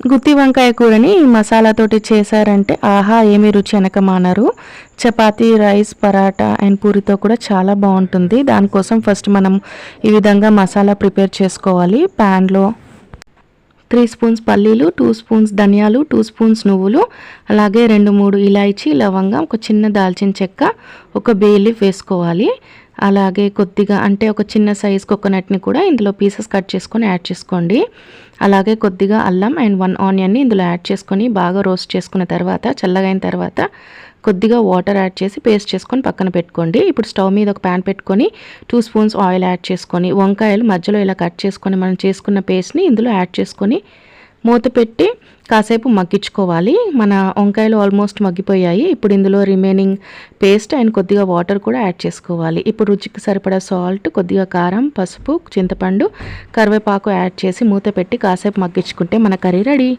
గుత్తి వంకాయ కూరని మసాలాతోటి చేశారంటే ఆహా ఏమి రుచి అనకమానరు. చపాతీ, రైస్, పరాటా అండ్ పూరితో కూడా చాలా బాగుంటుంది. దానికోసం ఫస్ట్ మనం ఈ విధంగా మసాలా ప్రిపేర్ చేసుకోవాలి. ప్యాన్లో 3 స్పూన్స్ పల్లీలు, 2 స్పూన్స్ ధనియాలు, 2 స్పూన్స్ నువ్వులు, అలాగే 2-3 ఇలాచీ, లవంగం, ఒక చిన్న దాల్చిన చెక్క, ఒక బే లీఫ్ వేసుకోవాలి. అలాగే కొద్దిగా అంటే ఒక చిన్న సైజ్ కోకోనట్ని కూడా ఇందులో పీసెస్ కట్ చేసుకొని యాడ్ చేసుకోండి. అలాగే కొద్దిగా అల్లం అండ్ 1 ఆనియన్ని ఇందులో యాడ్ చేసుకొని బాగా రోస్ట్ చేసుకున్న తర్వాత చల్లగైన తర్వాత కొద్దిగా వాటర్ యాడ్ చేసి పేస్ట్ చేసుకొని పక్కన పెట్టుకోండి. ఇప్పుడు స్టవ్ మీద ఒక ప్యాన్ పెట్టుకొని 2 స్పూన్స్ ఆయిల్ యాడ్ చేసుకొని వంకాయలు మధ్యలో ఇలా కట్ చేసుకొని మనం చేసుకున్న పేస్ట్ని ఇందులో యాడ్ చేసుకొని మూత పెట్టి కాసేపు మగ్గించుకోవాలి. మన వంకాయలు ఆల్మోస్ట్ మగ్గిపోయాయి. ఇప్పుడు ఇందులో రిమైనింగ్ పేస్ట్ అండ్ కొద్దిగా వాటర్ కూడా యాడ్ చేసుకోవాలి. ఇప్పుడు రుచికి సరిపడా సాల్ట్, కొద్దిగా కారం, పసుపు, చింతపండు, కరివేపాకు యాడ్ చేసి మూత పెట్టి కాసేపు మగ్గించుకుంటే మన కర్రీ రెడీ.